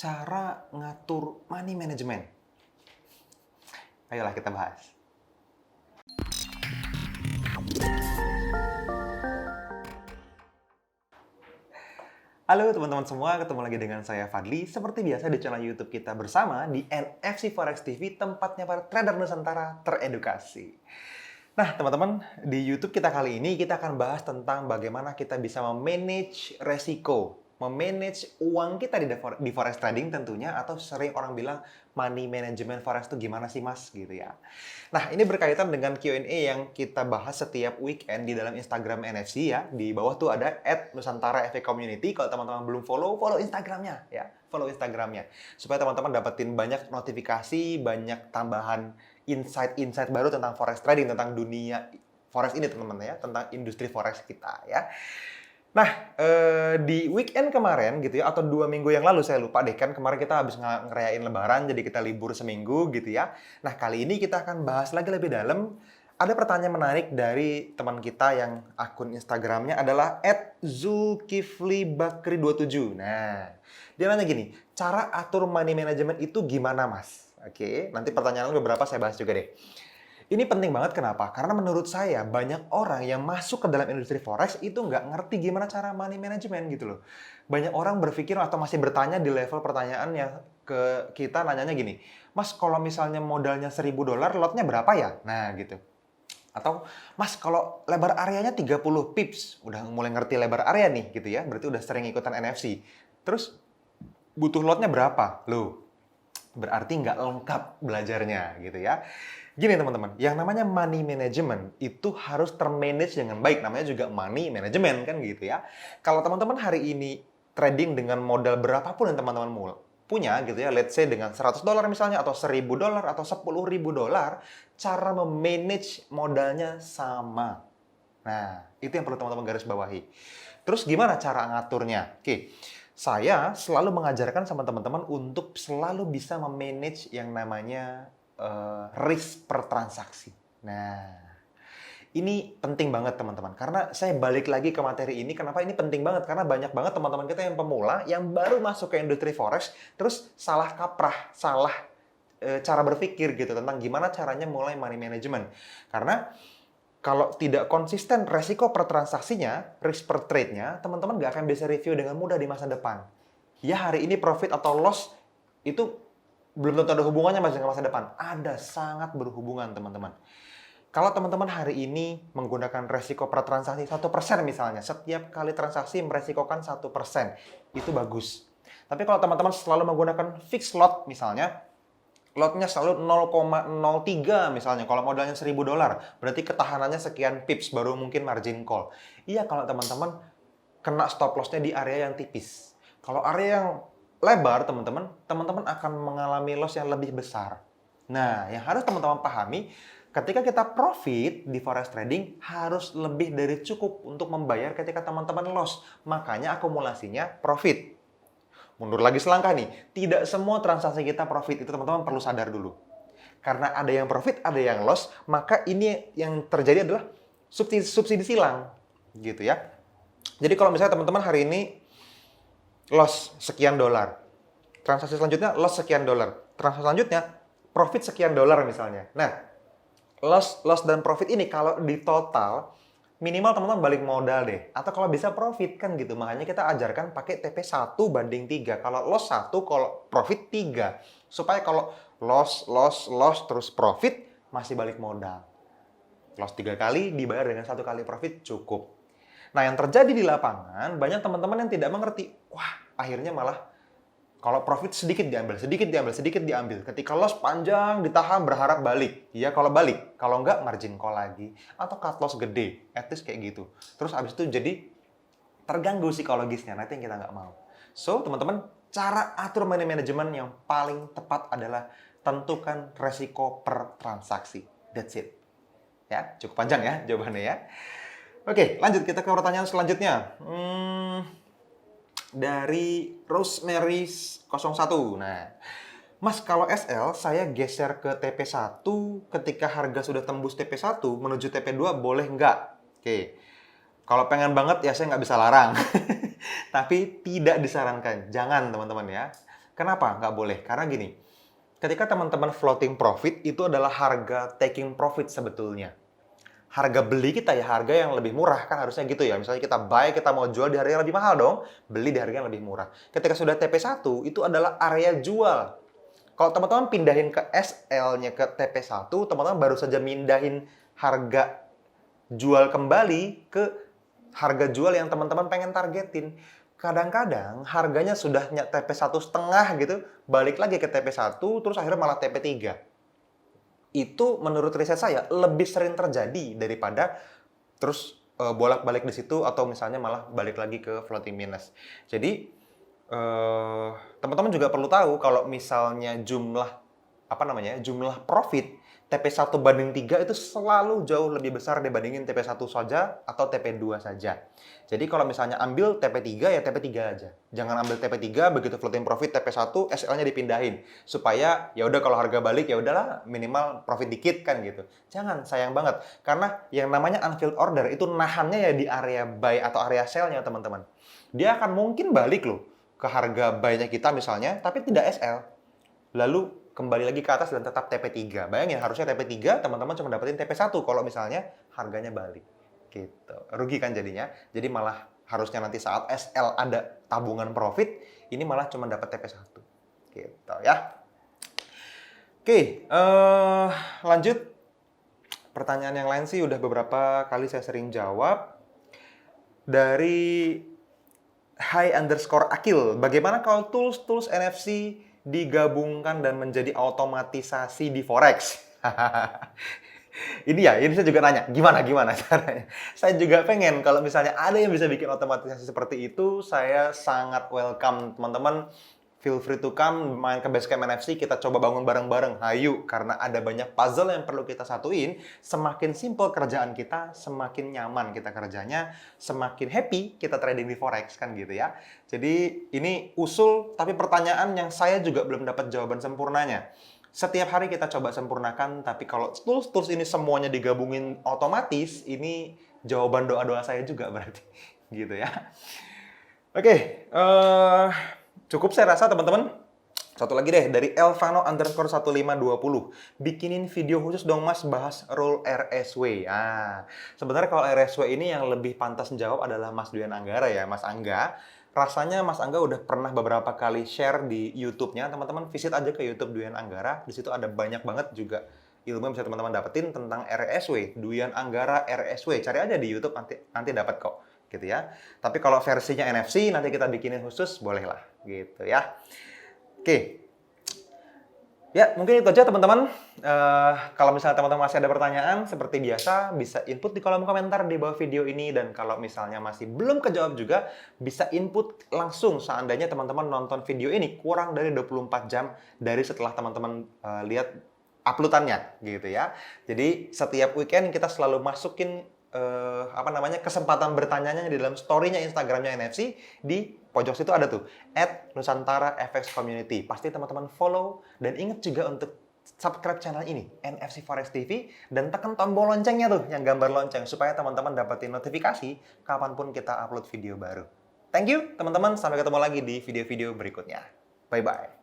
cara ngatur money management? Ayolah kita bahas. Halo teman-teman semua, ketemu lagi dengan saya Fadli. Seperti biasa di channel YouTube kita bersama di NFC Forex TV, tempatnya para trader Nusantara teredukasi. Nah teman-teman, di YouTube kita kali ini kita akan bahas tentang bagaimana kita bisa memanage resiko, memanage uang kita di forex trading tentunya, atau sering orang bilang money management forex itu gimana sih mas gitu ya. Nah ini berkaitan dengan Q&A yang kita bahas setiap weekend di dalam Instagram NFC ya. Di bawah tuh ada @nusantara_fv_community. Kalau teman-teman belum follow Instagramnya ya, follow Instagramnya supaya teman-teman dapetin banyak notifikasi, banyak tambahan insight-insight baru tentang forex trading, tentang dunia forex ini teman-teman ya, tentang industri forex kita ya. Nah, di weekend kemarin gitu ya, atau 2 minggu yang lalu saya lupa deh, kan kemarin kita habis ngerayain lebaran, jadi kita libur seminggu gitu ya. Nah, kali ini kita akan bahas lagi lebih dalam. Ada pertanyaan menarik dari teman kita yang akun Instagramnya adalah @zulkiflibakri27. Nah, dia nanya gini, cara atur money management itu gimana mas? Oke, nanti pertanyaan beberapa saya bahas juga deh. Ini penting banget kenapa? Karena menurut saya banyak orang yang masuk ke dalam industri forex itu nggak ngerti gimana cara money management gitu loh. Banyak orang berpikir atau masih bertanya di level pertanyaan yang ke kita nanyanya gini, Mas kalau misalnya modalnya $1.000, lotnya berapa ya? Nah gitu. Atau, Mas kalau lebar areanya 30 pips, udah mulai ngerti lebar area nih gitu ya, berarti udah sering ikutan NFC. Terus butuh lotnya berapa? Loh, berarti nggak lengkap belajarnya gitu ya. Gini teman-teman, yang namanya money management itu harus termanage dengan baik. Namanya juga money management kan gitu ya. Kalau teman-teman hari ini trading dengan modal berapapun yang teman-teman punya gitu ya, let's say dengan $100 misalnya, atau $1.000 atau $10.000, cara memanage modalnya sama. Nah, itu yang perlu teman-teman garis bawahi. Terus gimana cara ngaturnya? Oke, saya selalu mengajarkan sama teman-teman untuk selalu bisa memanage yang namanya risk per transaksi. Nah, ini penting banget teman-teman. Karena saya balik lagi ke materi ini, kenapa ini penting banget? Karena banyak banget teman-teman kita yang pemula, yang baru masuk ke industri forex, terus salah kaprah, salah cara berpikir gitu tentang gimana caranya mulai money management. Karena kalau tidak konsisten resiko per transaksinya, risk per trade-nya, teman-teman nggak akan bisa review dengan mudah di masa depan. Ya hari ini profit atau loss itu belum tentu ada hubungannya mas dengan masa depan. Ada, sangat berhubungan teman-teman. Kalau teman-teman hari ini menggunakan resiko per transaksi 1% misalnya, setiap kali transaksi meresikokan 1%, itu bagus. Tapi kalau teman-teman selalu menggunakan fixed lot misalnya, lotnya selalu 0,03 misalnya, kalau modalnya $1.000, berarti ketahanannya sekian pips, baru mungkin margin call. Iya kalau teman-teman kena stop loss-nya di area yang tipis. Kalau area yang lebar, teman-teman akan mengalami loss yang lebih besar. Nah, yang harus teman-teman pahami, ketika kita profit di forex trading, harus lebih dari cukup untuk membayar ketika teman-teman loss. Makanya akumulasinya profit. Mundur lagi selangkah nih, tidak semua transaksi kita profit, itu teman-teman perlu sadar dulu. Karena ada yang profit, ada yang loss, maka ini yang terjadi adalah subsidi silang. Gitu ya. Jadi kalau misalnya teman-teman hari ini loss sekian dolar. Transaksi selanjutnya loss sekian dolar. Transaksi selanjutnya profit sekian dolar misalnya. Nah, loss dan profit ini kalau di total minimal teman-teman balik modal deh. Atau kalau bisa profit kan gitu. Makanya kita ajarkan pakai TP 1:3. Kalau loss 1, kalau profit 3. Supaya kalau loss terus profit masih balik modal. Loss 3 kali dibayar dengan 1 kali profit cukup. Nah, yang terjadi di lapangan, banyak teman-teman yang tidak mengerti. Wah, akhirnya malah kalau profit sedikit diambil. Ketika loss panjang, ditahan, berharap balik. Ya, kalau balik. Kalau enggak, margin call lagi. Atau cut loss gede. At least kayak gitu. Terus abis itu jadi terganggu psikologisnya. Nah, itu yang kita nggak mau. So, teman-teman, cara atur money management yang paling tepat adalah tentukan resiko per transaksi. That's it. Ya, cukup panjang ya jawabannya ya. Oke, lanjut kita ke pertanyaan selanjutnya. Dari Rosemary 01. Nah, Mas, kalau SL saya geser ke TP1 ketika harga sudah tembus TP1 menuju TP2 boleh nggak? Oke, kalau pengen banget ya saya nggak bisa larang. Tapi tidak disarankan. Jangan teman-teman ya. Kenapa nggak boleh? Karena gini, ketika teman-teman floating profit itu adalah harga taking profit sebetulnya. Harga beli kita ya harga yang lebih murah, kan harusnya gitu ya. Misalnya kita buy, kita mau jual di harga yang lebih mahal dong, beli di harga yang lebih murah. Ketika sudah TP1, itu adalah area jual. Kalau teman-teman pindahin ke SL-nya ke TP1, teman-teman baru saja mindahin harga jual kembali ke harga jual yang teman-teman pengen targetin. Kadang-kadang harganya sudah TP1,5 gitu, balik lagi ke TP1, terus akhirnya malah TP3. Itu menurut riset saya lebih sering terjadi daripada terus bolak-balik di situ atau misalnya malah balik lagi ke floating minus. Jadi teman-teman juga perlu tahu kalau misalnya jumlah profit TP1 banding 3 itu selalu jauh lebih besar dibandingin TP1 saja atau TP2 saja. Jadi kalau misalnya ambil TP3 ya TP3 aja. Jangan ambil TP3 begitu floating profit TP1 SL-nya dipindahin supaya ya udah kalau harga balik ya udahlah minimal profit dikit kan gitu. Jangan, sayang banget. Karena yang namanya unfilled order itu nahannya ya di area buy atau area sell-nya teman-teman. Dia akan mungkin balik loh ke harga buy-nya kita misalnya tapi tidak SL. Lalu kembali lagi ke atas dan tetap TP3. Bayangin, harusnya TP3, teman-teman cuma dapetin TP1 kalau misalnya harganya balik. Gitu. Rugi kan jadinya. Jadi malah harusnya nanti saat SL ada tabungan profit, ini malah cuma dapat TP1. Gitu ya. Oke, lanjut. Pertanyaan yang lain sih udah beberapa kali saya sering jawab. Dari _Akil, bagaimana kalau tools NFC digabungkan dan menjadi otomatisasi di Forex? Ini saya juga nanya, gimana caranya? Saya juga pengen kalau misalnya ada yang bisa bikin otomatisasi seperti itu, saya sangat welcome teman-teman. Feel free to come, main ke Basecamp NFC, kita coba bangun bareng-bareng. Hayu, karena ada banyak puzzle yang perlu kita satuin. Semakin simple kerjaan kita, semakin nyaman kita kerjanya, semakin happy kita trading di Forex, kan gitu ya. Jadi ini usul, tapi pertanyaan yang saya juga belum dapat jawaban sempurnanya. Setiap hari kita coba sempurnakan, tapi kalau tools ini semuanya digabungin otomatis, ini jawaban doa-doa saya juga berarti. Gitu ya. Oke, cukup saya rasa teman-teman. Satu lagi deh, dari Elvano_1520. Bikinin video khusus dong mas, bahas rule RSW. Sebenarnya kalau RSW ini yang lebih pantas menjawab adalah Mas Duyan Anggara ya, Mas Angga. Rasanya Mas Angga udah pernah beberapa kali share di YouTube-nya. Teman-teman visit aja ke YouTube Duyan Anggara. Di situ ada banyak banget juga ilmu yang bisa teman-teman dapetin tentang RSW. Duyan Anggara RSW. Cari aja di YouTube, nanti dapat kok. Gitu ya. Tapi kalau versinya NFC nanti kita bikinin khusus, bolehlah gitu ya. Oke. Ya, mungkin itu aja teman-teman. Kalau misalnya teman-teman masih ada pertanyaan, seperti biasa bisa input di kolom komentar di bawah video ini, dan kalau misalnya masih belum kejawab juga bisa input langsung seandainya teman-teman nonton video ini kurang dari 24 jam dari setelah teman-teman lihat uploadannya gitu ya. Jadi setiap weekend kita selalu masukin kesempatan bertanyanya di dalam story-nya Instagramnya NFC. Di pojok situ ada tuh @NusantaraFX_Community. Pasti teman-teman follow dan ingat juga untuk subscribe channel ini NFC Forex TV dan tekan tombol loncengnya tuh yang gambar lonceng supaya teman-teman dapetin notifikasi kapanpun kita upload video baru. Thank you teman-teman, sampai ketemu lagi di video-video berikutnya. Bye bye.